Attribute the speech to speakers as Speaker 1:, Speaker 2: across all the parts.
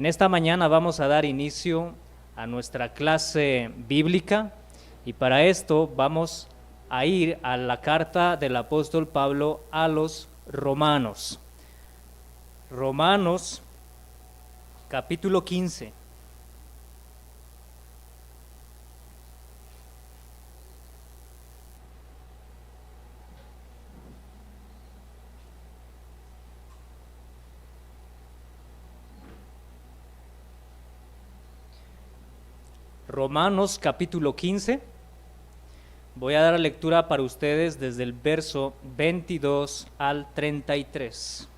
Speaker 1: En esta mañana vamos a dar inicio a nuestra clase bíblica y para esto vamos a ir a la carta del apóstol Pablo a los Romanos. Romanos capítulo 15. Romanos capítulo 15, voy a dar lectura para ustedes desde el verso 22 al 33.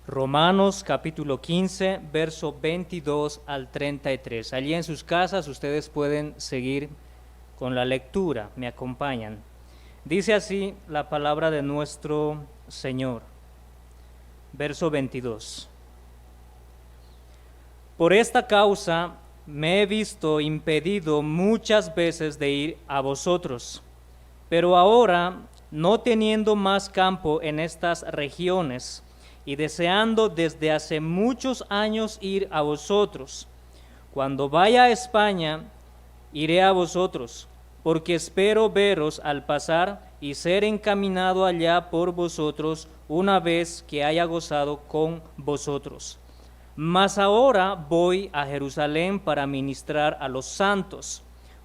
Speaker 1: Romanos capítulo 15, verso 22 al 33. Allí en sus casas ustedes pueden seguir con la lectura, me acompañan. Dice así la palabra de nuestro Señor, verso 22. Por esta causa me he visto impedido muchas veces de ir a vosotros, pero ahora, no teniendo más campo en estas regiones, y deseando desde hace muchos años ir a vosotros, cuando vaya a España, iré a vosotros, porque espero veros al pasar y ser encaminado allá por vosotros una vez que haya gozado con vosotros. Mas ahora voy a Jerusalén para ministrar a los santos,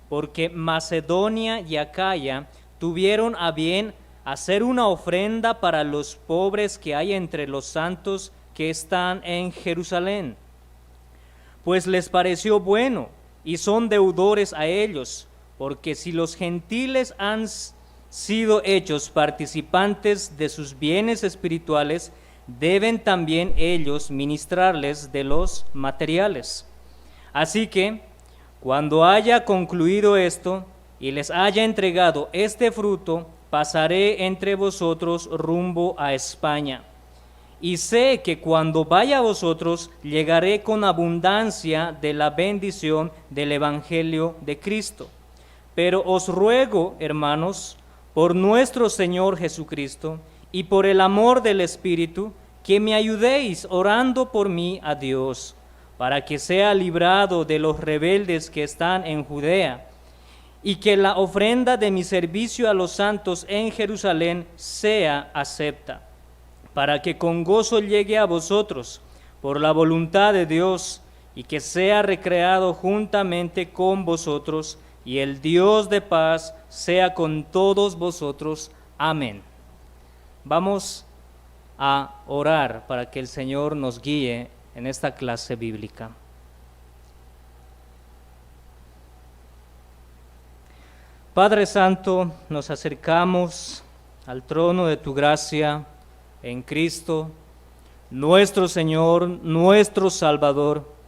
Speaker 1: porque Macedonia y Acaya tuvieron a bien hacer una ofrenda para los pobres que hay entre los santos que están en Jerusalén. Pues les pareció bueno y son deudores a ellos, porque si los gentiles han sido hechos participantes de sus bienes espirituales, deben también ellos ministrarles de los materiales. Así que, cuando haya concluido esto y les haya entregado este fruto, pasaré entre vosotros rumbo a España. Y sé que cuando vaya a vosotros, llegaré con abundancia de la bendición del Evangelio de Cristo. Pero os ruego, hermanos, por nuestro Señor Jesucristo y por el amor del Espíritu, que me ayudéis orando por mí a Dios, para que sea librado de los rebeldes que están en Judea, y que la ofrenda de mi servicio a los santos en Jerusalén sea acepta, para que con gozo llegue a vosotros por la voluntad de Dios, y que sea recreado juntamente con vosotros, y el Dios de paz sea con todos vosotros. Amén. Vamos a orar para que el Señor nos guíe en esta clase bíblica. Padre Santo, nos acercamos al trono de tu gracia en Cristo, nuestro Señor, nuestro Salvador,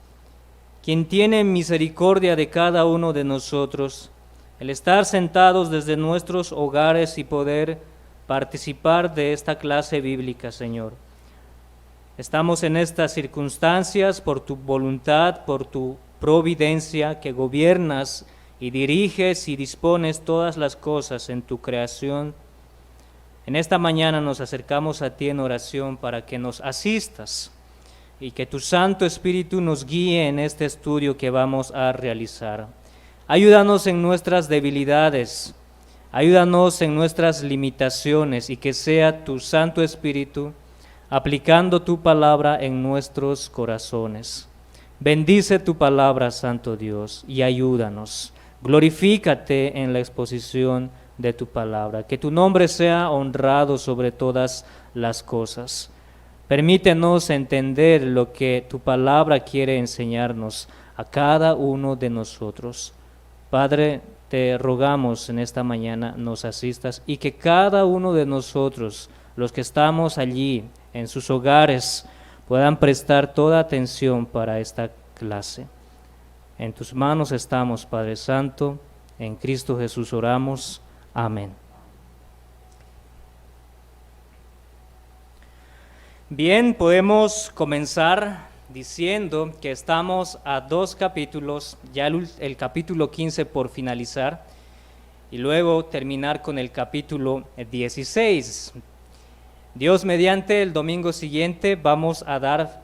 Speaker 1: quien tiene misericordia de cada uno de nosotros, el estar sentados desde nuestros hogares y poder participar de esta clase bíblica, Señor. Estamos en estas circunstancias por tu voluntad, por tu providencia, que gobiernas y diriges y dispones todas las cosas en tu creación. En esta mañana nos acercamos a ti en oración para que nos asistas y que tu Santo Espíritu nos guíe en este estudio que vamos a realizar. Ayúdanos en nuestras debilidades, ayúdanos en nuestras limitaciones y que sea tu Santo Espíritu aplicando tu palabra en nuestros corazones. Bendice tu palabra, Santo Dios, y ayúdanos. Glorifícate en la exposición de tu palabra. Que tu nombre sea honrado sobre todas las cosas. Permítenos entender lo que tu palabra quiere enseñarnos a cada uno de nosotros. Padre, te rogamos en esta mañana nos asistas y que cada uno de nosotros, los que estamos allí en sus hogares, puedan prestar toda atención para esta clase. En tus manos estamos, Padre Santo, en Cristo Jesús oramos. Amén. Bien, podemos comenzar diciendo que estamos a 2 capítulos, ya el capítulo 15 por finalizar, y luego terminar con el capítulo 16. Dios mediante, el domingo siguiente vamos a dar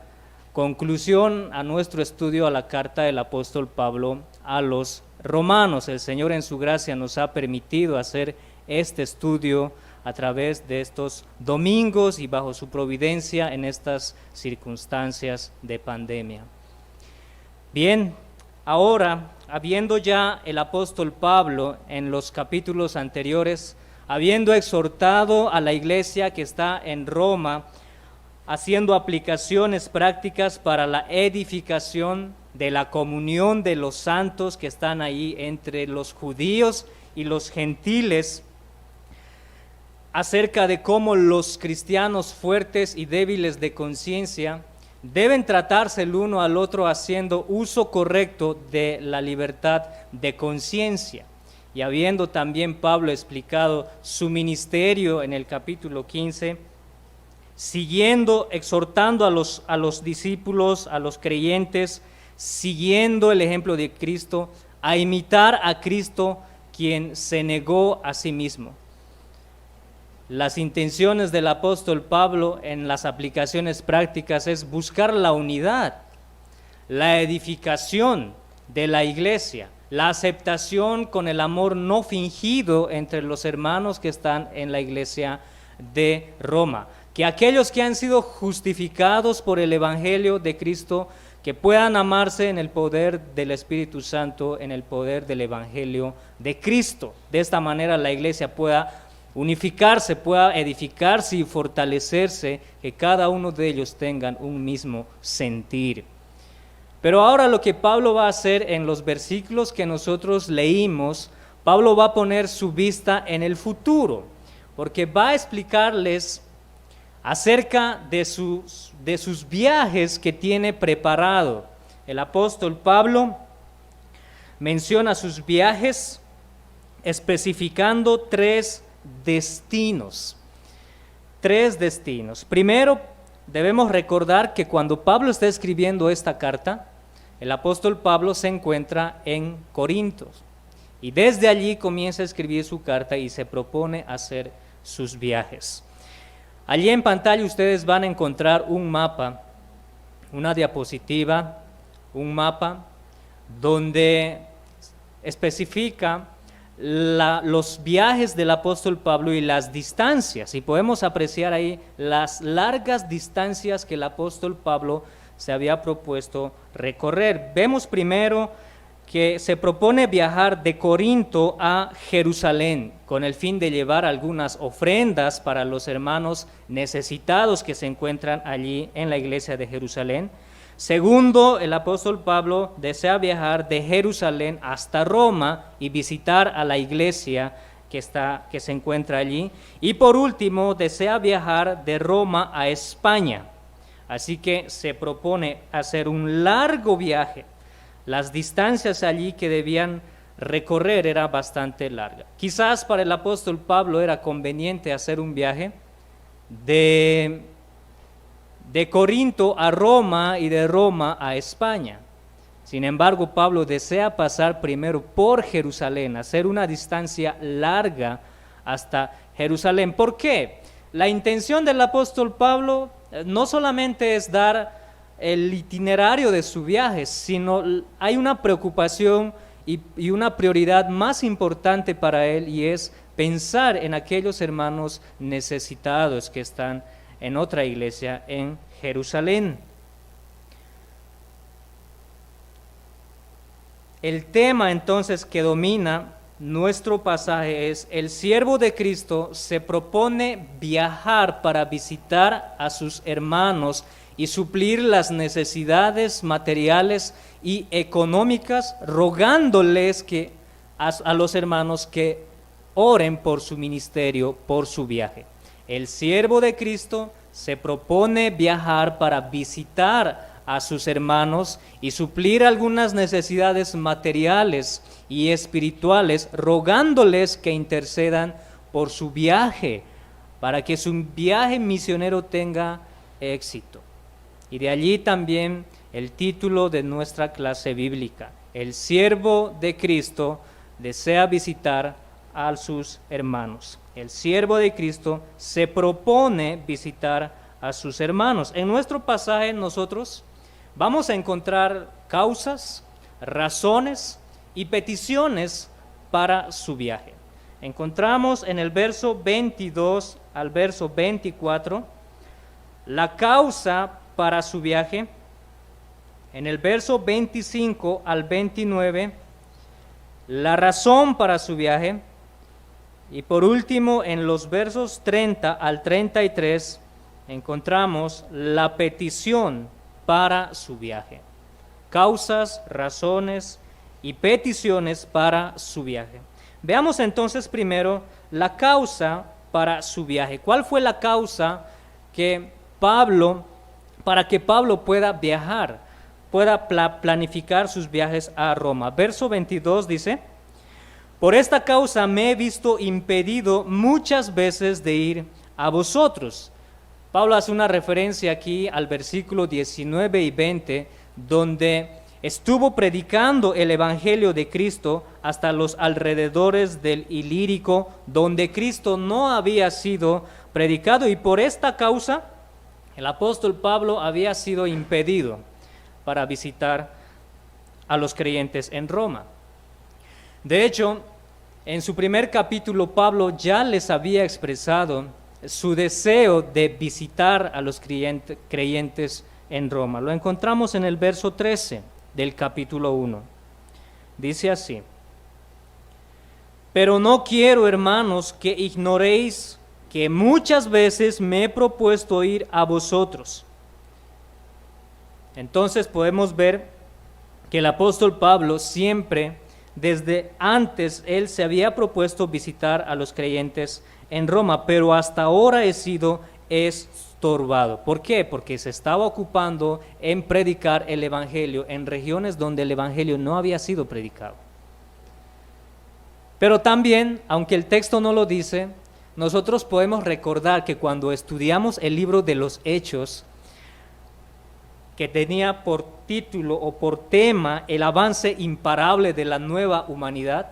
Speaker 1: conclusión a nuestro estudio a la carta del apóstol Pablo a los romanos. El Señor en su gracia nos ha permitido hacer este estudio a través de estos domingos y bajo su providencia en estas circunstancias de pandemia. Bien, ahora, habiendo ya el apóstol Pablo en los capítulos anteriores, habiendo exhortado a la iglesia que está en Roma, haciendo aplicaciones prácticas para la edificación de la comunión de los santos que están ahí entre los judíos y los gentiles, acerca de cómo los cristianos fuertes y débiles de conciencia deben tratarse el uno al otro haciendo uso correcto de la libertad de conciencia. Y habiendo también Pablo explicado su ministerio en el capítulo 15, siguiendo, exhortando a los discípulos, a los creyentes, siguiendo el ejemplo de Cristo, a imitar a Cristo, quien se negó a sí mismo. Las intenciones del apóstol Pablo en las aplicaciones prácticas es buscar la unidad, la edificación de la iglesia, la aceptación con el amor no fingido entre los hermanos que están en la iglesia de Roma. Que aquellos que han sido justificados por el Evangelio de Cristo, que puedan amarse en el poder del Espíritu Santo, en el poder del Evangelio de Cristo. De esta manera la iglesia pueda unificarse, pueda edificarse y fortalecerse, que cada uno de ellos tengan un mismo sentir. Pero ahora lo que Pablo va a hacer en los versículos que nosotros leímos, Pablo va a poner su vista en el futuro, porque va a explicarles acerca de sus viajes que tiene preparado. El apóstol Pablo menciona sus viajes especificando tres destinos. Primero, debemos recordar que cuando Pablo está escribiendo esta carta, el apóstol Pablo se encuentra en Corinto y desde allí comienza a escribir su carta y se propone hacer sus viajes. Allí en pantalla ustedes van a encontrar un mapa, una diapositiva, un mapa donde especifica los viajes del apóstol Pablo y las distancias, y podemos apreciar ahí las largas distancias que el apóstol Pablo se había propuesto recorrer. Vemos primero que se propone viajar de Corinto a Jerusalén con el fin de llevar algunas ofrendas para los hermanos necesitados que se encuentran allí en la iglesia de Jerusalén. Segundo, el apóstol Pablo desea viajar de Jerusalén hasta Roma y visitar a la iglesia que se encuentra allí. Y por último, desea viajar de Roma a España. Así que se propone hacer un largo viaje. Las distancias allí que debían recorrer era bastante larga. Quizás para el apóstol Pablo era conveniente hacer un viaje de Corinto a Roma y de Roma a España. Sin embargo, Pablo desea pasar primero por Jerusalén, hacer una distancia larga hasta Jerusalén. ¿Por qué? La intención del apóstol Pablo no solamente es dar el itinerario de su viaje, sino hay una preocupación y una prioridad más importante para él, y es pensar en aquellos hermanos necesitados que están en otra iglesia en Jerusalén. El tema entonces que domina nuestro pasaje es: el siervo de Cristo se propone viajar para visitar a sus hermanos y suplir las necesidades materiales y económicas, rogándoles a los hermanos que oren por su ministerio, por su viaje. El siervo de Cristo se propone viajar para visitar a sus hermanos y suplir algunas necesidades materiales y espirituales, rogándoles que intercedan por su viaje, para que su viaje misionero tenga éxito. Y de allí también el título de nuestra clase bíblica: el siervo de Cristo desea visitar a sus hermanos. El siervo de Cristo se propone visitar a sus hermanos. En nuestro pasaje nosotros vamos a encontrar causas, razones y peticiones para su viaje. Encontramos en el verso 22 al verso 24 la causa para su viaje. En el verso 25 al 29, la razón para su viaje. Y por último, en los versos 30 al 33, encontramos la petición para su viaje. Causas, razones y peticiones para su viaje. Veamos entonces primero la causa para su viaje. ¿Cuál fue la causa para que Pablo pueda viajar, pueda planificar sus viajes a Roma? Verso 22 dice: por esta causa me he visto impedido muchas veces de ir a vosotros. Pablo hace una referencia aquí al versículo 19 y 20, donde estuvo predicando el Evangelio de Cristo hasta los alrededores del Ilírico, donde Cristo no había sido predicado, y por esta causa el apóstol Pablo había sido impedido para visitar a los creyentes en Roma. De hecho, en su primer capítulo Pablo ya les había expresado su deseo de visitar a los creyentes en Roma. Lo encontramos en el verso 13 del capítulo 1. Dice así: pero no quiero, hermanos, que ignoréis que muchas veces me he propuesto ir a vosotros. Entonces podemos ver que el apóstol Pablo siempre, desde antes, él se había propuesto visitar a los creyentes en Roma, pero hasta ahora he sido estorbado. ¿Por qué? Porque se estaba ocupando en predicar el Evangelio en regiones donde el Evangelio no había sido predicado. Pero también, aunque el texto no lo dice, nosotros podemos recordar que cuando estudiamos el libro de los Hechos, que tenía por título o por tema el avance imparable de la nueva humanidad,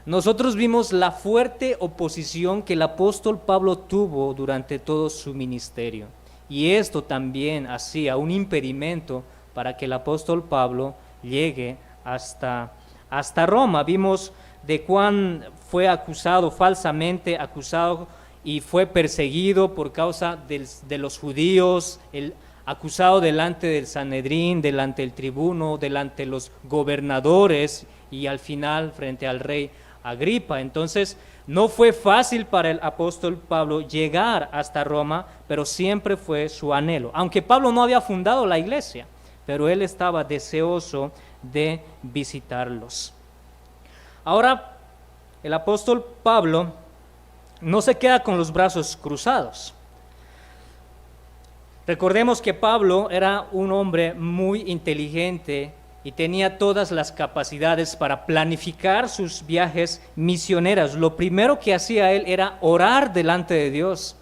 Speaker 1: nosotros vimos la fuerte oposición que el apóstol Pablo tuvo durante todo su ministerio. Y esto también hacía un impedimento para que el apóstol Pablo llegue hasta Roma. Vimos de cuán fue falsamente acusado y fue perseguido por causa de los judíos, acusado delante del Sanedrín, delante del tribuno, delante de los gobernadores y al final frente al rey Agripa. Entonces no fue fácil para el apóstol Pablo llegar hasta Roma, pero siempre fue su anhelo. Aunque Pablo no había fundado la iglesia, pero él estaba deseoso de visitarlos. Ahora, el apóstol Pablo no se queda con los brazos cruzados. Recordemos que Pablo era un hombre muy inteligente y tenía todas las capacidades para planificar sus viajes misioneros. Lo primero que hacía él era orar delante de Dios.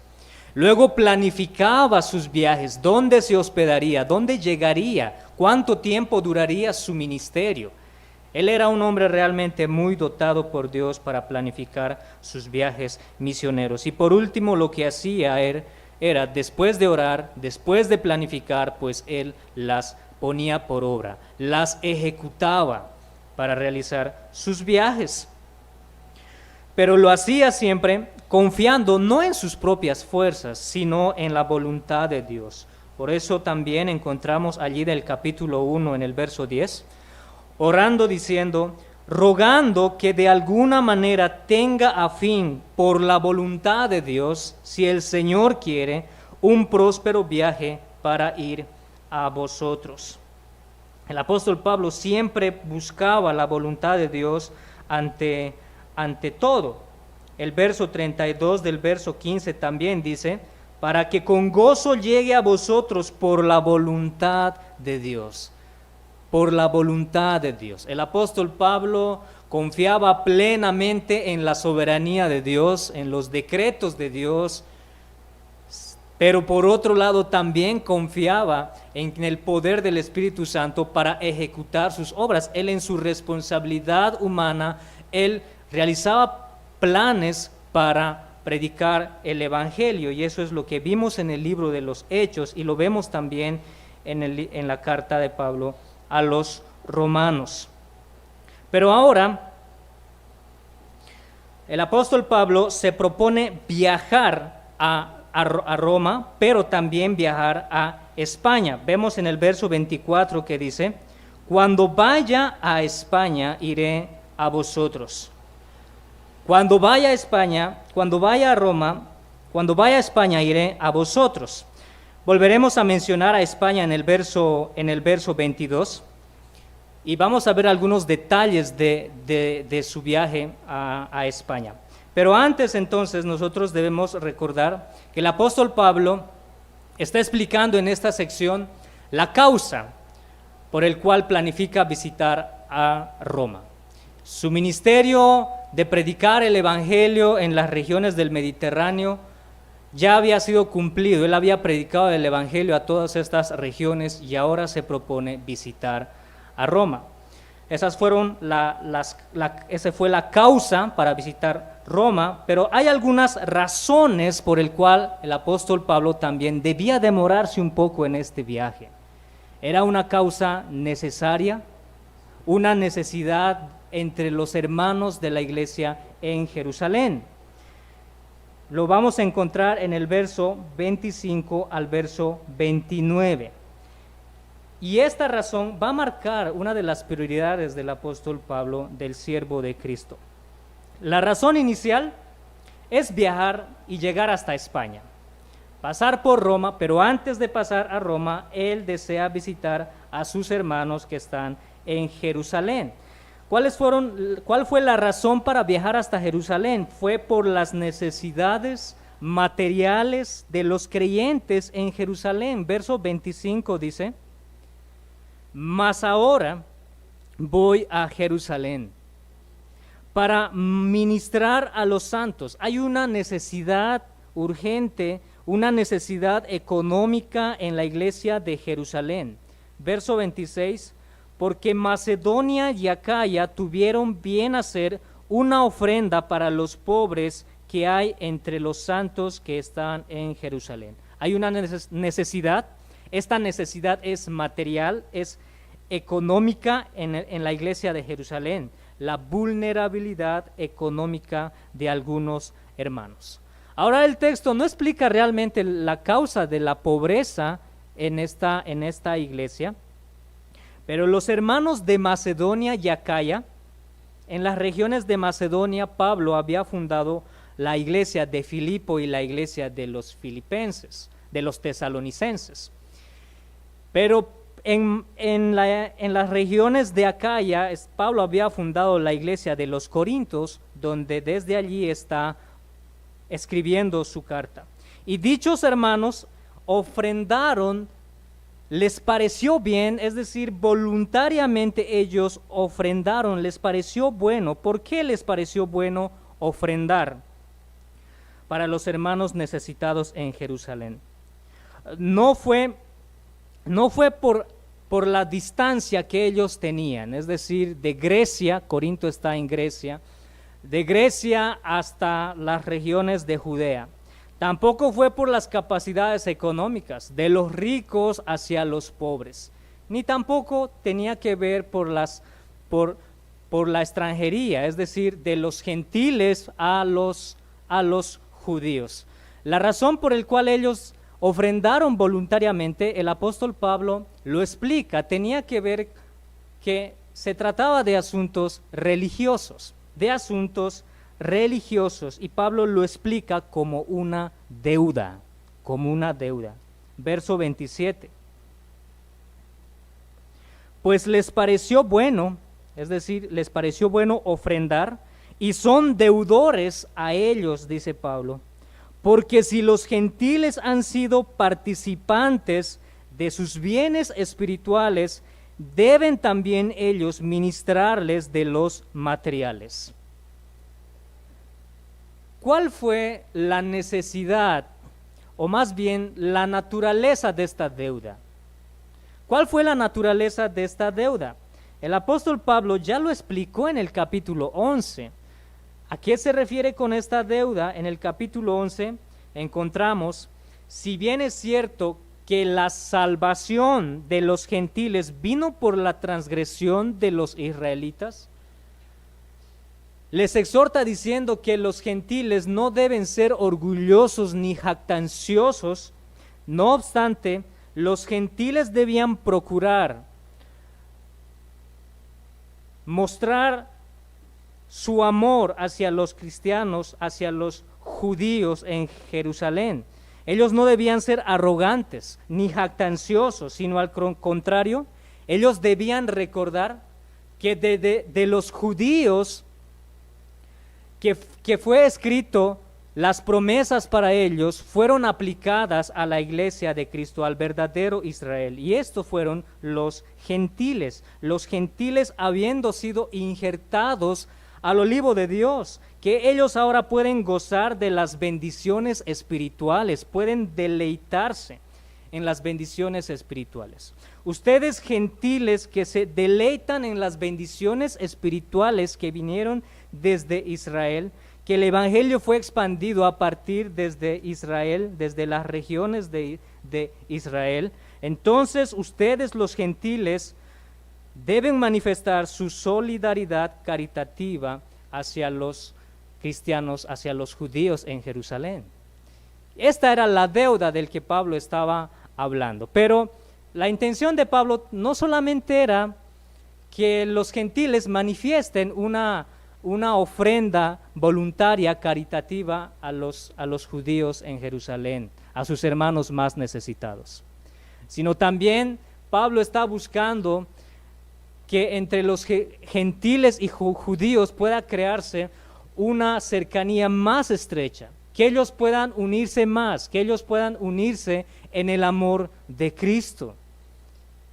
Speaker 1: Luego planificaba sus viajes, dónde se hospedaría, dónde llegaría, cuánto tiempo duraría su ministerio. Él era un hombre realmente muy dotado por Dios para planificar sus viajes misioneros. Y por último, lo que hacía era después de orar, después de planificar, pues él las ponía por obra, las ejecutaba para realizar sus viajes. Pero lo hacía siempre confiando no en sus propias fuerzas, sino en la voluntad de Dios. Por eso también encontramos allí del capítulo 1 en el verso 10, orando diciendo: rogando que de alguna manera tenga a fin, por la voluntad de Dios, si el Señor quiere, un próspero viaje para ir a vosotros. El apóstol Pablo siempre buscaba la voluntad de Dios ante todo. El verso 32 del verso 15 también dice: para que con gozo llegue a vosotros por la voluntad de Dios. Por la voluntad de Dios. El apóstol Pablo confiaba plenamente en la soberanía de Dios, en los decretos de Dios, pero por otro lado también confiaba en el poder del Espíritu Santo para ejecutar sus obras. Él, en su responsabilidad humana, él realizaba planes para predicar el Evangelio, y eso es lo que vimos en el libro de los Hechos y lo vemos también en la carta de Pablo a los romanos. Pero ahora el apóstol Pablo se propone viajar a Roma, pero también viajar a España. Vemos en el verso 24 que dice: cuando vaya a España iré a vosotros. Cuando vaya a España, cuando vaya a Roma, cuando vaya a España iré a vosotros. Volveremos a mencionar a España en el verso 22 y vamos a ver algunos detalles de su viaje a España. Pero antes entonces nosotros debemos recordar que el apóstol Pablo está explicando en esta sección la causa por el cual planifica visitar a Roma. Su ministerio de predicar el Evangelio en las regiones del Mediterráneo ya había sido cumplido. Él había predicado el Evangelio a todas estas regiones y ahora se propone visitar a Roma. Esa fue la causa para visitar Roma, pero hay algunas razones por el cual el apóstol Pablo también debía demorarse un poco en este viaje. Era una causa necesaria, una necesidad entre los hermanos de la iglesia en Jerusalén. Lo vamos a encontrar en el verso 25 al verso 29. Y esta razón va a marcar una de las prioridades del apóstol Pablo, del siervo de Cristo. La razón inicial es viajar y llegar hasta España, pasar por Roma, pero antes de pasar a Roma, él desea visitar a sus hermanos que están en Jerusalén. ¿Cuál fue la razón para viajar hasta Jerusalén? Fue por las necesidades materiales de los creyentes en Jerusalén. Verso 25 dice: mas ahora voy a Jerusalén para ministrar a los santos. Hay una necesidad urgente, una necesidad económica en la iglesia de Jerusalén. Verso 26: porque Macedonia y Acaya tuvieron bien hacer una ofrenda para los pobres que hay entre los santos que están en Jerusalén. Hay una necesidad, esta necesidad es material, es económica en la iglesia de Jerusalén, la vulnerabilidad económica de algunos hermanos. Ahora el texto no explica realmente la causa de la pobreza en esta iglesia, pero los hermanos de Macedonia y Acaya, en las regiones de Macedonia, Pablo había fundado la iglesia de Filipo y la iglesia de los filipenses, de los tesalonicenses. Pero en las regiones de Acaya, Pablo había fundado la iglesia de los Corintios, donde desde allí está escribiendo su carta. Y dichos hermanos ofrendaron, les pareció bien, es decir, voluntariamente ellos ofrendaron, les pareció bueno. ¿Por qué les pareció bueno ofrendar para los hermanos necesitados en Jerusalén? No fue por la distancia que ellos tenían, es decir, de Grecia, Corinto está en Grecia, de Grecia hasta las regiones de Judea. Tampoco fue por las capacidades económicas, de los ricos hacia los pobres, ni tampoco tenía que ver por la extranjería, es decir, de los gentiles a los judíos. La razón por la cual ellos ofrendaron voluntariamente, el apóstol Pablo lo explica, tenía que ver que se trataba de asuntos religiosos, y Pablo lo explica como una deuda. Verso 27. Pues les pareció bueno, es decir, les pareció bueno ofrendar, y son deudores a ellos, dice Pablo, porque si los gentiles han sido participantes de sus bienes espirituales, deben también ellos ministrarles de los materiales. ¿Cuál fue la necesidad, o más bien la naturaleza de esta deuda? ¿Cuál fue la naturaleza de esta deuda? El apóstol Pablo ya lo explicó en el capítulo 11. ¿A qué se refiere con esta deuda? En el capítulo 11 encontramos, si bien es cierto que la salvación de los gentiles vino por la transgresión de los israelitas, les exhorta diciendo que los gentiles no deben ser orgullosos ni jactanciosos. No obstante, los gentiles debían procurar mostrar su amor hacia los cristianos, hacia los judíos en Jerusalén. Ellos no debían ser arrogantes ni jactanciosos, sino al contrario, ellos debían recordar que de los judíos que fue escrito, las promesas para ellos fueron aplicadas a la iglesia de Cristo, al verdadero Israel. Y estos fueron los gentiles habiendo sido injertados al olivo de Dios, que ellos ahora pueden gozar de las bendiciones espirituales, pueden deleitarse en las bendiciones espirituales. Ustedes gentiles que se deleitan en las bendiciones espirituales que vinieron desde Israel, que el evangelio fue expandido a partir desde Israel, desde las regiones de Israel, entonces ustedes los gentiles deben manifestar su solidaridad caritativa hacia los cristianos, hacia los judíos en Jerusalén. Esta era la deuda del que Pablo estaba hablando, pero la intención de Pablo no solamente era que los gentiles manifiesten una ofrenda voluntaria, caritativa a los judíos en Jerusalén, a sus hermanos más necesitados, sino también Pablo está buscando que entre los gentiles y judíos pueda crearse una cercanía más estrecha, que ellos puedan unirse más, que ellos puedan unirse en el amor de Cristo,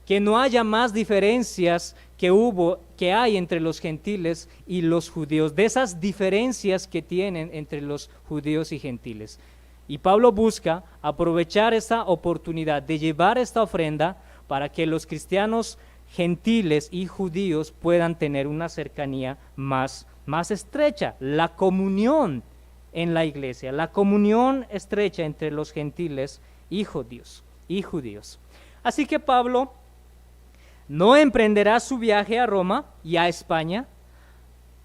Speaker 1: que no haya más diferencias que hay entre los gentiles y los judíos, de esas diferencias que tienen entre los judíos y gentiles. Y Pablo busca aprovechar esa oportunidad de llevar esta ofrenda para que los cristianos gentiles y judíos puedan tener una cercanía más estrecha, la comunión en la iglesia, la comunión estrecha entre los gentiles y judíos. Así que Pablo no emprenderá su viaje a Roma y a España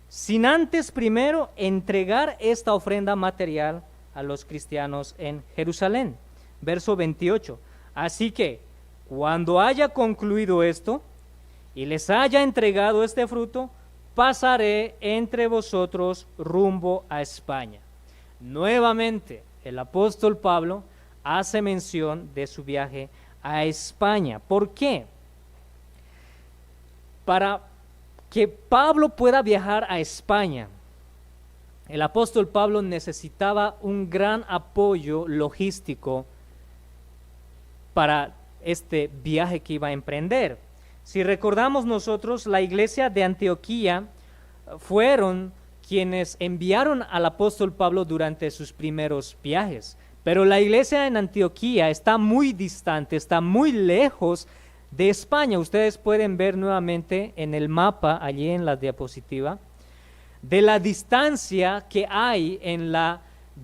Speaker 1: sin antes primero entregar esta ofrenda material a los cristianos en Jerusalén. Verso 28. Así que cuando haya concluido esto y les haya entregado este fruto, pasaré entre vosotros rumbo a España. Nuevamente, el apóstol Pablo hace mención de su viaje a España. ¿Por qué? Para que Pablo pueda viajar a España, el apóstol Pablo necesitaba un gran apoyo logístico para este viaje que iba a emprender. Si recordamos nosotros, la iglesia de Antioquía fueron quienes enviaron al apóstol Pablo durante sus primeros viajes, pero la iglesia en Antioquía está muy distante, está muy lejos de España. Ustedes pueden ver nuevamente en el mapa, allí en la diapositiva, de la distancia que hay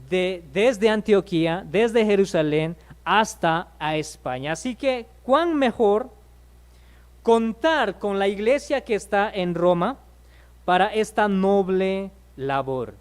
Speaker 1: desde Antioquía, desde Jerusalén hasta a España. Así que, ¿cuán mejor contar con la iglesia que está en Roma para esta noble labor?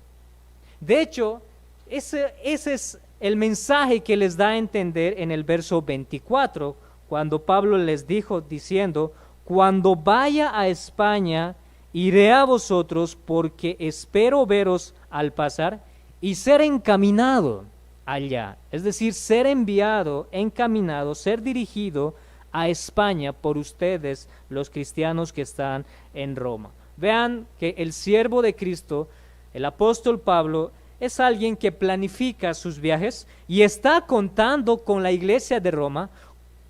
Speaker 1: De hecho, ese es el mensaje que les da a entender en el verso 24, cuando Pablo les dijo diciendo: cuando vaya a España, iré a vosotros, porque espero veros al pasar y ser encaminado allá. Es decir, ser enviado, encaminado, ser dirigido a España por ustedes, los cristianos que están en Roma. Vean que el siervo de Cristo, el apóstol Pablo, es alguien que planifica sus viajes y está contando con la iglesia de Roma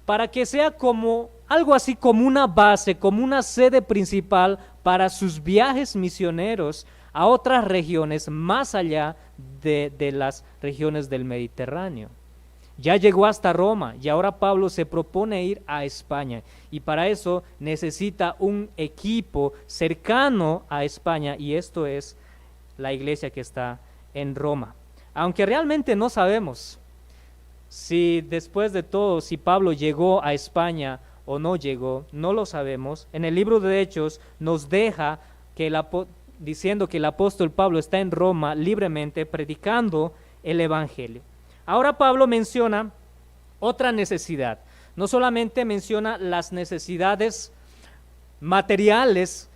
Speaker 1: para que sea como algo así como una base, como una sede principal para sus viajes misioneros a otras regiones más allá de las regiones del Mediterráneo. Ya llegó hasta Roma y ahora Pablo se propone ir a España, y para eso necesita un equipo cercano a España, y esto es la iglesia que está en Roma. Aunque realmente no sabemos si después de todo, si Pablo llegó a España o no llegó, no lo sabemos. En el libro de Hechos nos deja diciendo que el apóstol Pablo está en Roma libremente predicando el evangelio. Ahora Pablo menciona otra necesidad. No solamente menciona las necesidades materiales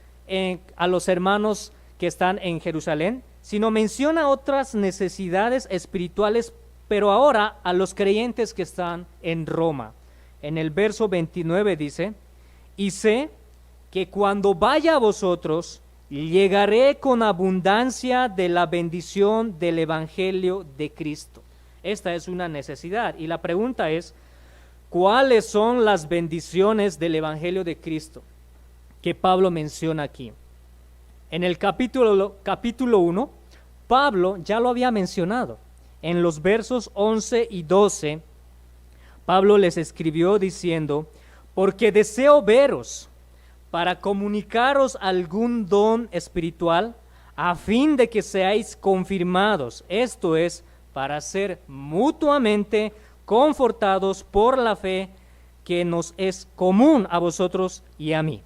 Speaker 1: a los hermanos que están en Jerusalén, sino menciona otras necesidades espirituales, pero ahora a los creyentes que están en Roma. En el verso 29 dice: y sé que cuando vaya a vosotros, llegaré con abundancia de la bendición del evangelio de Cristo. Esta es una necesidad, y la pregunta es: ¿cuáles son las bendiciones del evangelio de Cristo que Pablo menciona aquí? En el capítulo 1, Pablo ya lo había mencionado. En los versos 11 y 12, Pablo les escribió diciendo: porque deseo veros para comunicaros algún don espiritual, a fin de que seáis confirmados, esto es, para ser mutuamente confortados por la fe que nos es común a vosotros y a mí.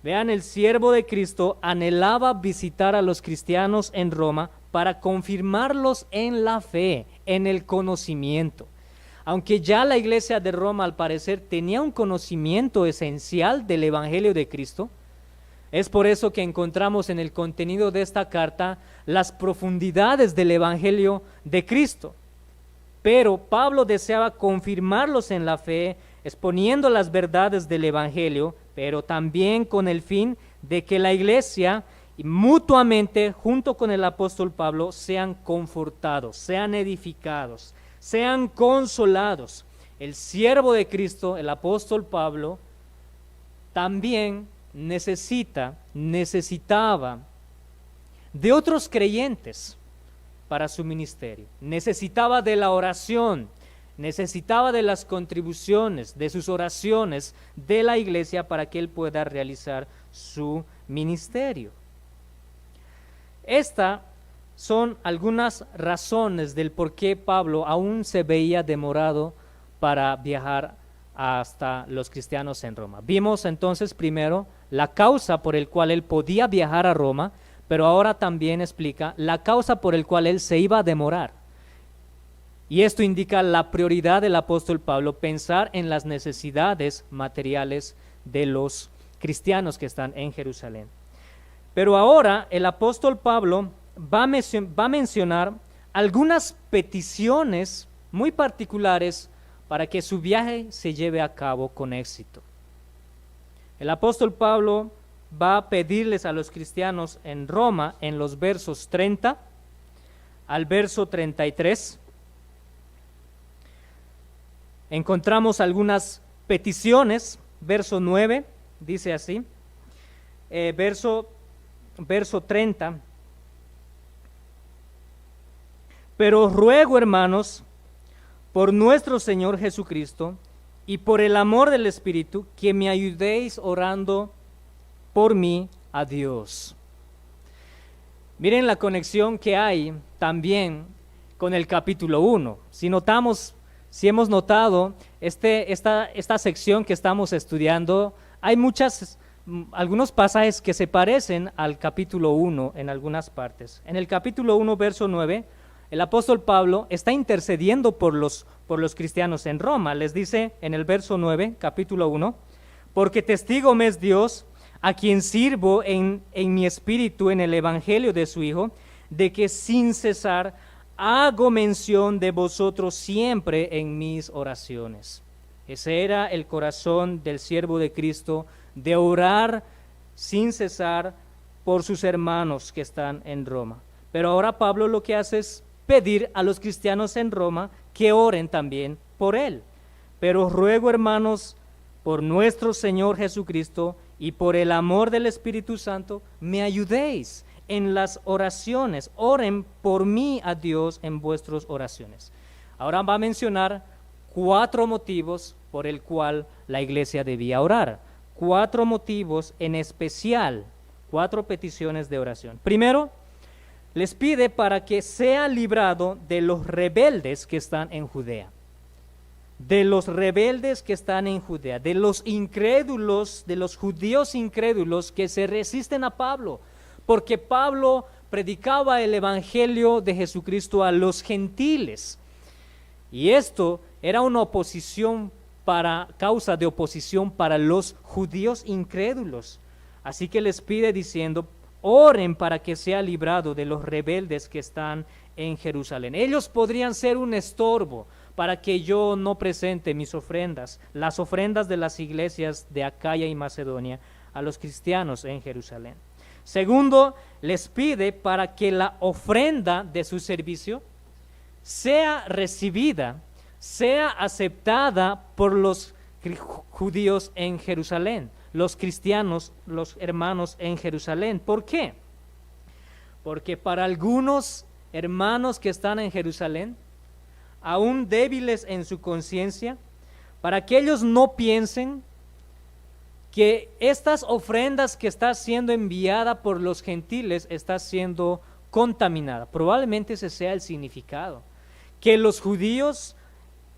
Speaker 1: Vean, el siervo de Cristo anhelaba visitar a los cristianos en Roma para confirmarlos en la fe, en el conocimiento. Aunque ya la iglesia de Roma al parecer tenía un conocimiento esencial del evangelio de Cristo, es por eso que encontramos en el contenido de esta carta las profundidades del evangelio de Cristo. Pero Pablo deseaba confirmarlos en la fe, exponiendo las verdades del evangelio, pero también con el fin de que la iglesia mutuamente, junto con el apóstol Pablo, sean confortados, sean edificados, sean consolados. El siervo de Cristo, el apóstol Pablo, también necesitaba de otros creyentes para su ministerio. Necesitaba de la oración, necesitaba de las contribuciones, de sus oraciones de la iglesia para que él pueda realizar su ministerio. Estas son algunas razones del por qué Pablo aún se veía demorado para viajar hasta los cristianos en Roma. Vimos entonces primero la causa por el cual él podía viajar a Roma, pero ahora también explica la causa por el cual él se iba a demorar. Y esto indica la prioridad del apóstol Pablo, pensar en las necesidades materiales de los cristianos que están en Jerusalén. Pero ahora el apóstol Pablo va a mencionar algunas peticiones muy particulares para que su viaje se lleve a cabo con éxito. El apóstol Pablo va a pedirles a los cristianos en Roma, en los versos 30 al verso 33, encontramos algunas peticiones. Verso 9 dice así, verso 30: pero ruego, hermanos, por nuestro Señor Jesucristo y por el amor del Espíritu, que me ayudéis orando por mí a Dios. Miren la conexión que hay también con el capítulo 1. Si hemos notado esta sección que estamos estudiando, hay algunos pasajes que se parecen al capítulo 1 en algunas partes. En el capítulo 1, verso 9, el apóstol Pablo está intercediendo por los cristianos en Roma. Les dice en el verso 9, capítulo 1, porque testigo me es Dios, a quien sirvo en mi espíritu en el evangelio de su Hijo, de que sin cesar hago mención de vosotros siempre en mis oraciones. Ese era el corazón del siervo de Cristo, de orar sin cesar por sus hermanos que están en Roma. Pero ahora Pablo lo que hace es pedir a los cristianos en Roma que oren también por él. Pero ruego, hermanos, por nuestro Señor Jesucristo y por el amor del Espíritu Santo, me ayudéis en las oraciones. Oren por mí a Dios en vuestras oraciones. Ahora va a mencionar 4 motivos por el cual la iglesia debía orar. 4 motivos en especial, 4 peticiones de oración. Primero, les pide para que sea librado de los rebeldes que están en Judea. De los rebeldes que están en Judea, de los incrédulos, de los judíos incrédulos que se resisten a Pablo, porque Pablo predicaba el evangelio de Jesucristo a los gentiles. Y esto era una causa de oposición para los judíos incrédulos. Así que les pide diciendo, oren para que sea librado de los rebeldes que están en Jerusalén. Ellos podrían ser un estorbo para que yo no presente mis ofrendas, las ofrendas de las iglesias de Acaya y Macedonia a los cristianos en Jerusalén. Segundo, les pide para que la ofrenda de su servicio sea recibida, sea aceptada por los judíos en Jerusalén, los cristianos, los hermanos en Jerusalén. ¿Por qué? Porque para algunos hermanos que están en Jerusalén, aún débiles en su conciencia, para que ellos no piensen que estas ofrendas que está siendo enviada por los gentiles está siendo contaminada. Probablemente ese sea el significado. Que los judíos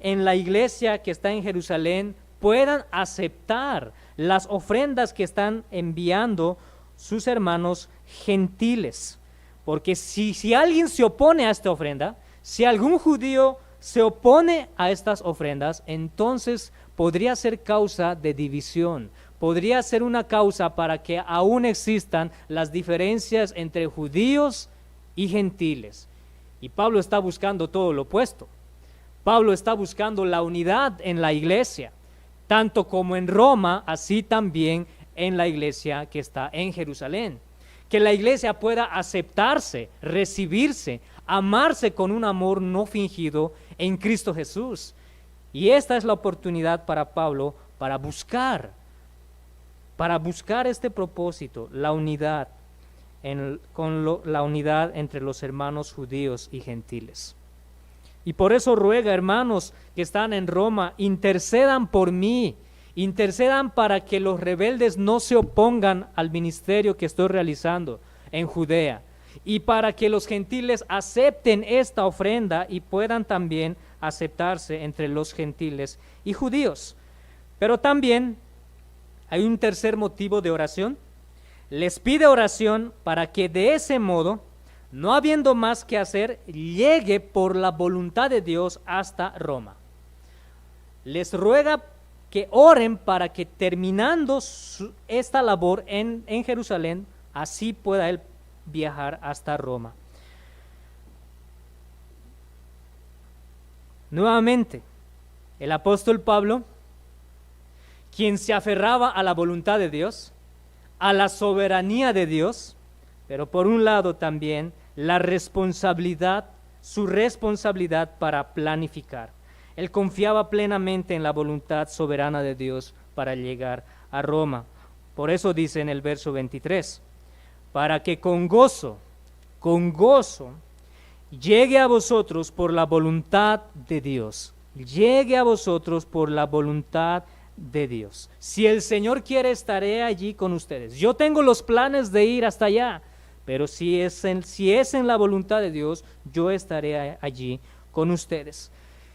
Speaker 1: en la iglesia que está en Jerusalén puedan aceptar las ofrendas que están enviando sus hermanos gentiles. Porque si alguien se opone a esta ofrenda, si algún judío se opone a estas ofrendas, entonces podría ser causa de división, podría ser una causa para que aún existan las diferencias entre judíos y gentiles. Y Pablo está buscando todo lo opuesto. Pablo está buscando la unidad en la iglesia, tanto como en Roma, así también en la iglesia que está en Jerusalén. Que la iglesia pueda aceptarse, recibirse, amarse con un amor no fingido en Cristo Jesús. Y esta es la oportunidad para Pablo para buscar este propósito, la unidad, la unidad entre los hermanos judíos y gentiles. Y por eso ruega, hermanos que están en Roma, intercedan por mí, intercedan para que los rebeldes no se opongan al ministerio que estoy realizando en Judea, y para que los gentiles acepten esta ofrenda y puedan también aceptarse entre los gentiles y judíos. Pero también hay un tercer motivo de oración. Les pide oración para que de ese modo, no habiendo más que hacer, llegue por la voluntad de Dios hasta Roma. Les ruega que oren para que terminando esta labor en Jerusalén, así pueda él viajar hasta Roma. Nuevamente, el apóstol Pablo, quien se aferraba a la voluntad de Dios, a la soberanía de Dios, pero por un lado también su responsabilidad para planificar. Él confiaba plenamente en la voluntad soberana de Dios para llegar a Roma. Por eso dice en el verso 23, para que con gozo, llegue a vosotros por la voluntad de Dios. Llegue a vosotros por la voluntad de Dios. Si el Señor quiere, estaré allí con ustedes. Yo tengo los planes de ir hasta allá, pero si es en la voluntad de Dios, yo estaré allí con ustedes.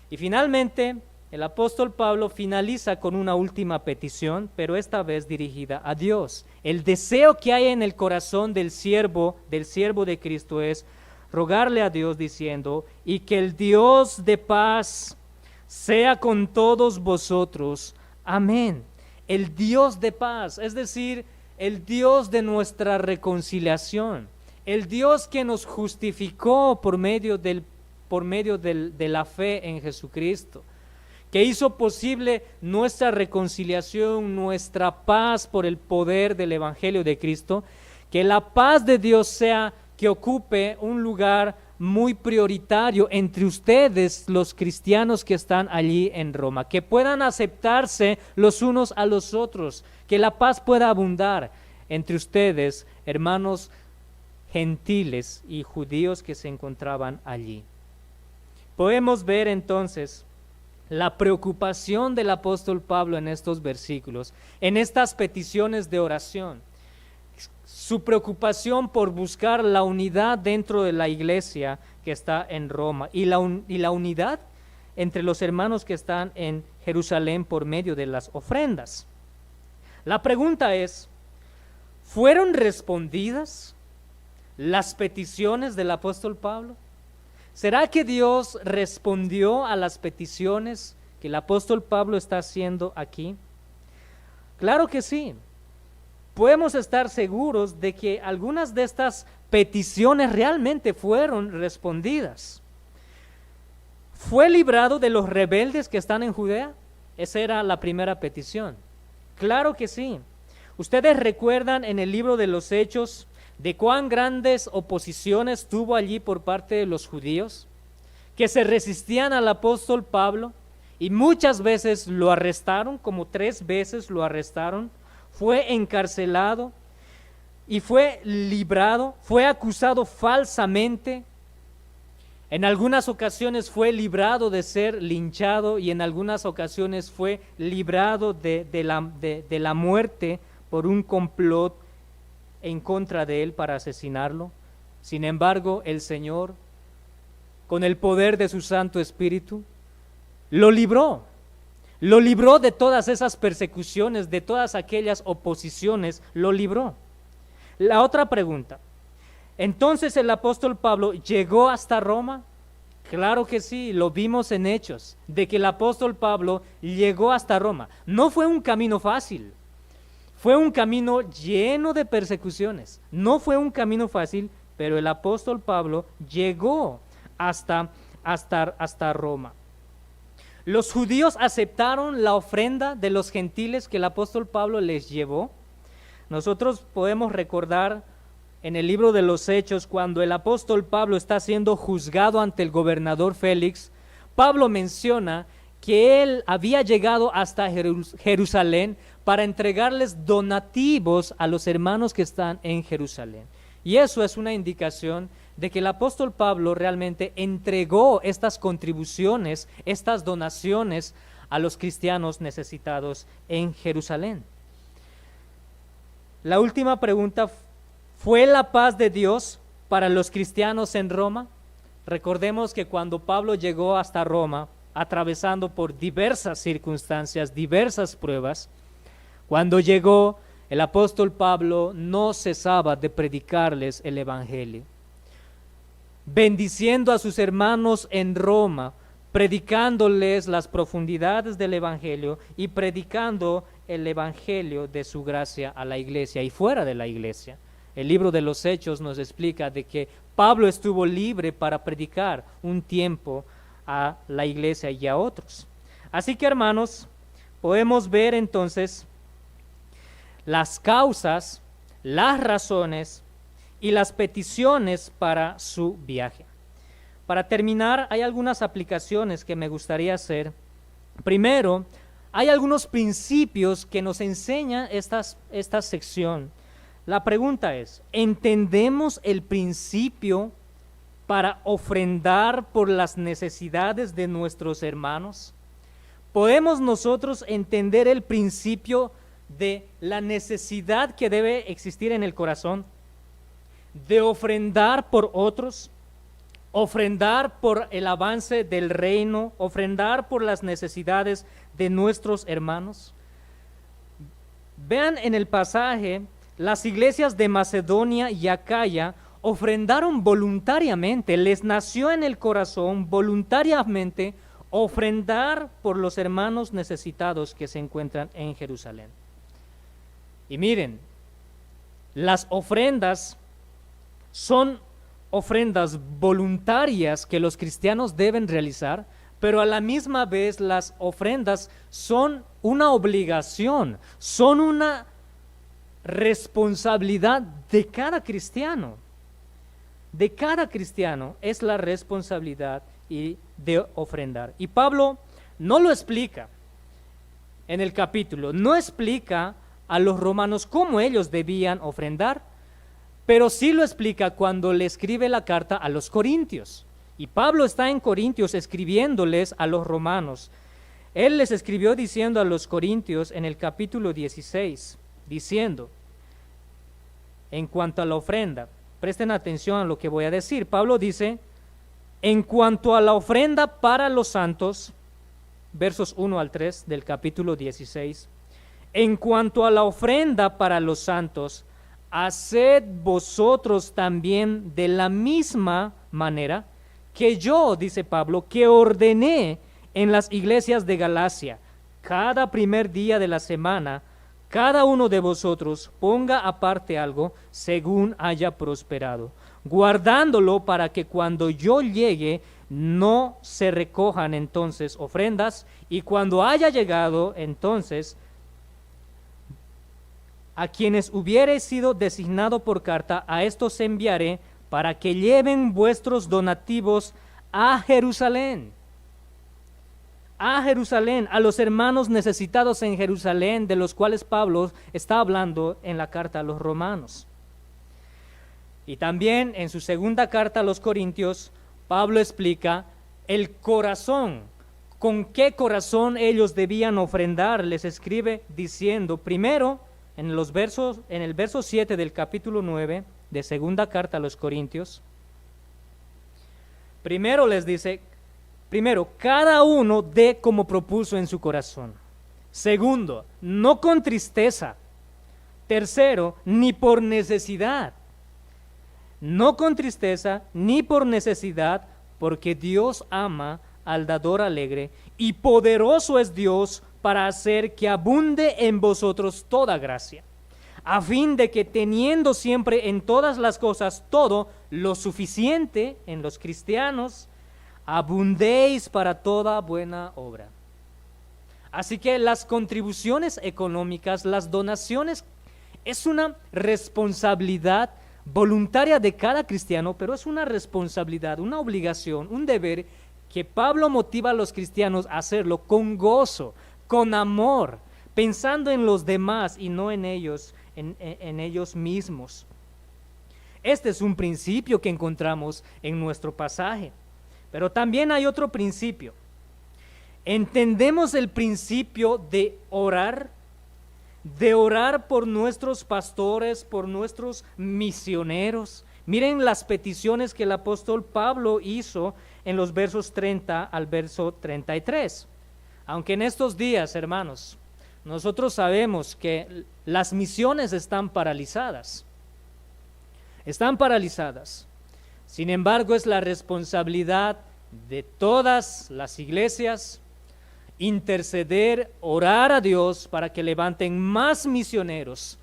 Speaker 1: Y finalmente, el apóstol Pablo finaliza con una última petición, pero esta vez dirigida a Dios. El deseo que hay en el corazón del siervo de Cristo es rogarle a Dios diciendo, y que el Dios de paz sea con todos vosotros. Amén. El Dios de paz, es decir, el Dios de nuestra reconciliación, el Dios que nos justificó por medio de la fe en Jesucristo, que hizo posible nuestra reconciliación, nuestra paz por el poder del Evangelio de Cristo. Que la paz de Dios sea que ocupe un lugar muy prioritario entre ustedes, los cristianos que están allí en Roma, que puedan aceptarse los unos a los otros, que la paz pueda abundar entre ustedes, hermanos gentiles y judíos que se encontraban allí. Podemos ver entonces la preocupación del apóstol Pablo en estos versículos, en estas peticiones de oración. su preocupación por buscar la unidad dentro de la iglesia que está en Roma y la unidad entre los hermanos que están en Jerusalén por medio de las ofrendas. La pregunta es, ¿fueron respondidas las peticiones del apóstol Pablo? ¿Será que Dios respondió a las peticiones que el apóstol Pablo está haciendo aquí? Claro que sí. Podemos estar seguros de que algunas de estas peticiones realmente fueron respondidas. ¿Fue librado de los rebeldes que están en Judea? Esa era la primera petición. Claro que sí. Ustedes recuerdan en el libro de los Hechos de cuán grandes oposiciones tuvo allí por parte de los judíos, que se resistían al apóstol Pablo y muchas veces lo arrestaron, como 3 veces lo arrestaron, fue encarcelado y fue librado, fue acusado falsamente. En algunas ocasiones fue librado de ser linchado y en algunas ocasiones fue librado de la muerte por un complot en contra de él para asesinarlo. Sin embargo, el Señor, con el poder de su Santo Espíritu, lo libró de todas esas persecuciones, de todas aquellas oposiciones, lo libró. La otra pregunta, ¿entonces el apóstol Pablo llegó hasta Roma? Claro que sí, lo vimos en Hechos, de que el apóstol Pablo llegó hasta Roma. No fue un camino fácil, fue un camino lleno de persecuciones, no fue un camino fácil, pero el apóstol Pablo llegó hasta Roma. Los judíos aceptaron la ofrenda de los gentiles que el apóstol Pablo les llevó. Nosotros podemos recordar en el libro de los Hechos, cuando el apóstol Pablo está siendo juzgado ante el gobernador Félix, Pablo menciona que él había llegado hasta Jerusalén para entregarles donativos a los hermanos que están en Jerusalén. Y eso es una indicación de que el apóstol Pablo realmente entregó estas contribuciones, estas donaciones a los cristianos necesitados en Jerusalén. La última pregunta, ¿fue la paz de Dios para los cristianos en Roma? Recordemos que cuando Pablo llegó hasta Roma, atravesando por diversas circunstancias, diversas pruebas, cuando llegó, el apóstol Pablo no cesaba de predicarles el evangelio, bendiciendo a sus hermanos en Roma, predicándoles las profundidades del evangelio y predicando el evangelio de su gracia a la iglesia y fuera de la iglesia. El libro de los Hechos nos explica de que Pablo estuvo libre para predicar un tiempo a la iglesia y a otros. Así que, hermanos, podemos ver entonces las causas, las razones y las peticiones para su viaje. Para terminar, hay algunas aplicaciones que me gustaría hacer. Primero, hay algunos principios que nos enseña esta sección. La pregunta es, ¿entendemos el principio para ofrendar por las necesidades de nuestros hermanos? ¿Podemos nosotros entender el principio de la necesidad que debe existir en el corazón de ofrendar por otros, ofrendar por el avance del reino, ofrendar por las necesidades de nuestros hermanos? Vean en el pasaje, las iglesias de Macedonia y Acaya ofrendaron voluntariamente, les nació en el corazón voluntariamente ofrendar por los hermanos necesitados que se encuentran en Jerusalén. Y miren, las ofrendas son ofrendas voluntarias que los cristianos deben realizar, pero a la misma vez las ofrendas son una obligación, son una responsabilidad de cada cristiano. De cada cristiano es la responsabilidad de ofrendar. Y Pablo no lo explica en el capítulo, no explica a los romanos cómo ellos debían ofrendar, pero sí lo explica cuando le escribe la carta a los corintios. Y Pablo está en Corintios escribiéndoles a los romanos. Él les escribió diciendo a los corintios en el capítulo 16, diciendo: en cuanto a la ofrenda. Presten atención a lo que voy a decir. Pablo dice, en cuanto a la ofrenda para los santos, versos 1 al 3 del capítulo 16, en cuanto a la ofrenda para los santos, haced vosotros también de la misma manera que yo, dice Pablo, que ordené en las iglesias de Galacia. Cada primer día de la semana, cada uno de vosotros ponga aparte algo según haya prosperado, guardándolo para que cuando yo llegue no se recojan entonces ofrendas, y cuando haya llegado entonces a quienes hubiere sido designado por carta, a estos enviaré para que lleven vuestros donativos a Jerusalén. A Jerusalén, a los hermanos necesitados en Jerusalén, de los cuales Pablo está hablando en la carta a los romanos. Y también en su segunda carta a los Corintios, Pablo explica el corazón, con qué corazón ellos debían ofrendar. Les escribe diciendo, primero, en el verso 7 del capítulo 9 de segunda carta a los Corintios, primero les dice, cada uno dé como propuso en su corazón. Segundo, no con tristeza. Tercero, ni por necesidad. No con tristeza ni por necesidad, porque Dios ama al dador alegre, y poderoso es Dios para hacer que abunde en vosotros toda gracia, a fin de que teniendo siempre en todas las cosas todo lo suficiente en los cristianos, abundéis para toda buena obra. Así que las contribuciones económicas, las donaciones, es una responsabilidad voluntaria de cada cristiano, pero es una responsabilidad, una obligación, un deber que Pablo motiva a los cristianos a hacerlo con gozo, con amor, pensando en los demás y no en ellos, en ellos mismos. Este es un principio que encontramos en nuestro pasaje, pero también hay otro principio. Entendemos el principio de orar por nuestros pastores, por nuestros misioneros. Miren las peticiones que el apóstol Pablo hizo en los versos 30 al verso 33. Aunque en estos días, hermanos, nosotros sabemos que las misiones están paralizadas. Están paralizadas. Sin embargo, es la responsabilidad de todas las iglesias interceder, orar a Dios para que levanten más misioneros,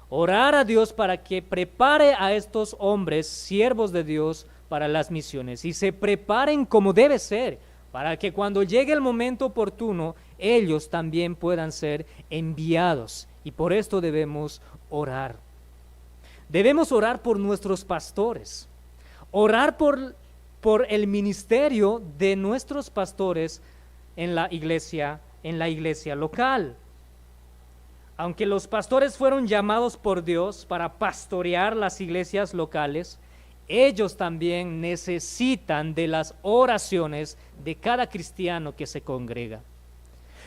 Speaker 1: orar a Dios para que prepare a estos hombres, siervos de Dios, para las misiones, y se preparen como debe ser, para que cuando llegue el momento oportuno, ellos también puedan ser enviados. Y por esto debemos orar. Debemos orar por nuestros pastores, orar por el ministerio de nuestros pastores en la iglesia local. Aunque los pastores fueron llamados por Dios para pastorear las iglesias locales, ellos también necesitan de las oraciones de cada cristiano que se congrega.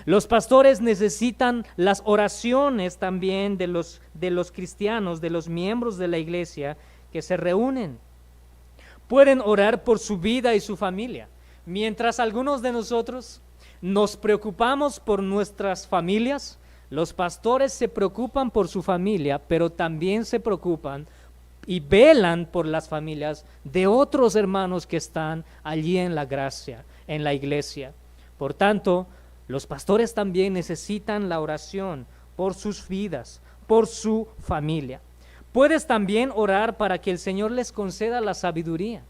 Speaker 1: Los pastores necesitan las oraciones también de los cristianos, de los miembros de la iglesia que se reúnen. Pueden orar por su vida y su familia, mientras algunos de nosotros nos preocupamos por nuestras familias. Los pastores se preocupan por su familia, pero también se preocupan y velan por las familias de otros hermanos que están allí en la gracia, en la iglesia. Por tanto, los pastores también necesitan la oración por sus vidas, por su familia. Puedes también orar para que el Señor les conceda la sabiduría,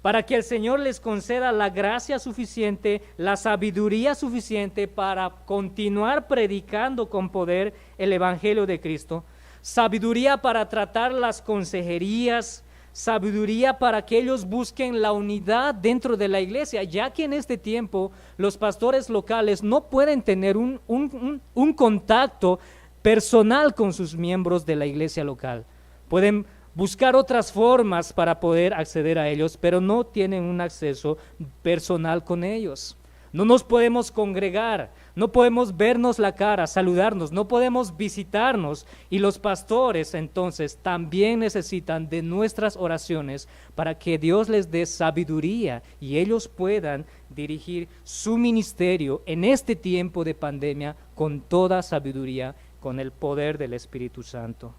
Speaker 1: para que el Señor les conceda la gracia suficiente, la sabiduría suficiente para continuar predicando con poder el Evangelio de Cristo, sabiduría para tratar las consejerías, sabiduría para que ellos busquen la unidad dentro de la iglesia, ya que en este tiempo los pastores locales no pueden tener un contacto personal con sus miembros de la iglesia local. Pueden buscar otras formas para poder acceder a ellos, pero no tienen un acceso personal con ellos. No nos podemos congregar, no podemos vernos la cara, saludarnos, no podemos visitarnos. Y los pastores entonces también necesitan de nuestras oraciones para que Dios les dé sabiduría y ellos puedan dirigir su ministerio en este tiempo de pandemia con toda sabiduría, con el poder del Espíritu Santo.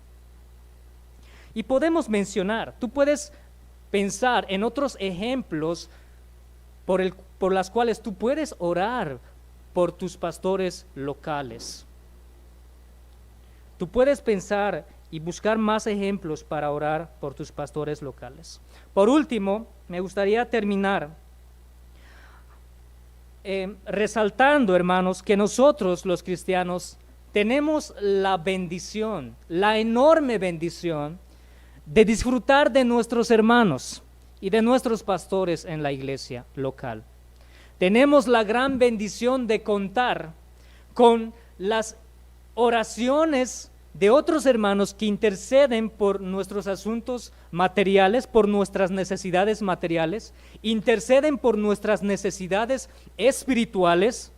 Speaker 1: Y podemos mencionar, tú puedes pensar en otros ejemplos por las cuales tú puedes orar por tus pastores locales. Tú puedes pensar y buscar más ejemplos para orar por tus pastores locales. Por último, me gustaría terminar resaltando, hermanos, que nosotros los cristianos tenemos la bendición, la enorme bendición de disfrutar de nuestros hermanos y de nuestros pastores en la iglesia local. Tenemos la gran bendición de contar con las oraciones de otros hermanos que interceden por nuestros asuntos materiales, por nuestras necesidades materiales, interceden por nuestras necesidades espirituales,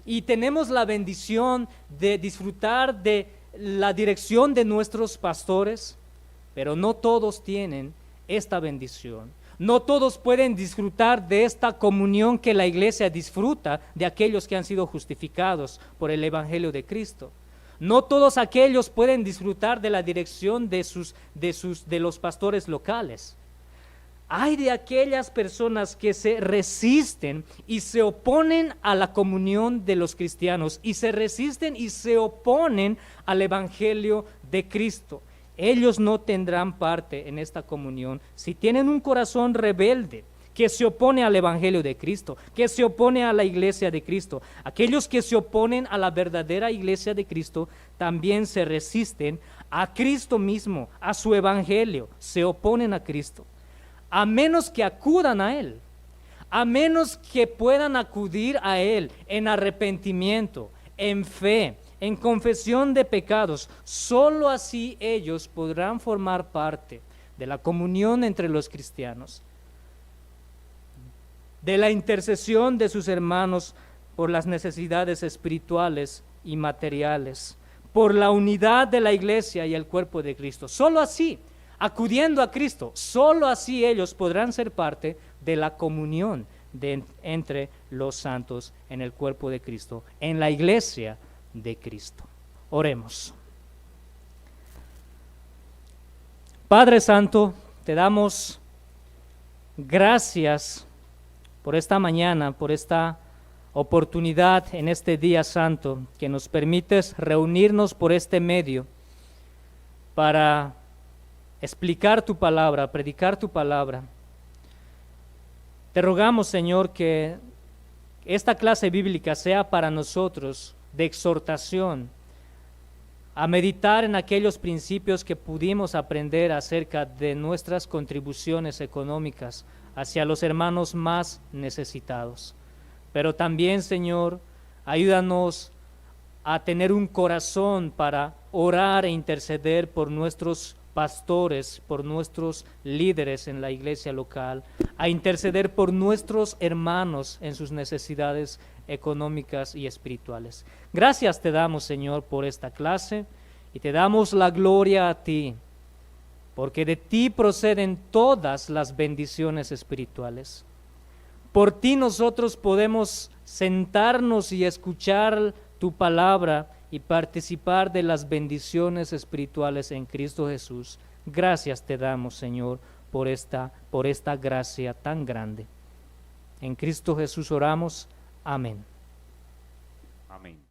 Speaker 1: y tenemos la bendición de disfrutar de la dirección de nuestros pastores, pero no todos tienen esta bendición. No todos pueden disfrutar de esta comunión que la iglesia disfruta de aquellos que han sido justificados por el Evangelio de Cristo. No todos aquellos pueden disfrutar de la dirección de los pastores locales. Hay de aquellas personas que se resisten y se oponen a la comunión de los cristianos, y se resisten y se oponen al Evangelio de Cristo. Ellos no tendrán parte en esta comunión si tienen un corazón rebelde que se opone al Evangelio de Cristo, que se opone a la iglesia de Cristo. Aquellos que se oponen a la verdadera iglesia de Cristo también se resisten a Cristo mismo, a su Evangelio, se oponen a Cristo. A menos que acudan a Él, a menos que puedan acudir a Él en arrepentimiento, en fe, en confesión de pecados, solo así ellos podrán formar parte de la comunión entre los cristianos, de la intercesión de sus hermanos por las necesidades espirituales y materiales, por la unidad de la iglesia y el cuerpo de Cristo. Solo así, acudiendo a Cristo, solo así ellos podrán ser parte de la comunión entre los santos en el cuerpo de Cristo, en la iglesia de Cristo. Oremos. Padre Santo, te damos gracias por esta mañana, por esta oportunidad en este día santo, que nos permites reunirnos por este medio para explicar tu palabra, predicar tu palabra. Te rogamos, Señor, que esta clase bíblica sea para nosotros de exhortación a meditar en aquellos principios que pudimos aprender acerca de nuestras contribuciones económicas hacia los hermanos más necesitados. Pero también, Señor, ayúdanos a tener un corazón para orar e interceder por nuestros pastores, por nuestros líderes en la iglesia local, a interceder por nuestros hermanos en sus necesidades económicas y espirituales. Gracias te damos, Señor, por esta clase, y te damos la gloria a ti, porque de ti proceden todas las bendiciones espirituales. Por ti nosotros podemos sentarnos y escuchar tu palabra y participar de las bendiciones espirituales en Cristo Jesús. Gracias te damos, Señor, por esta gracia tan grande. En Cristo Jesús oramos. Amén.
Speaker 2: Amén.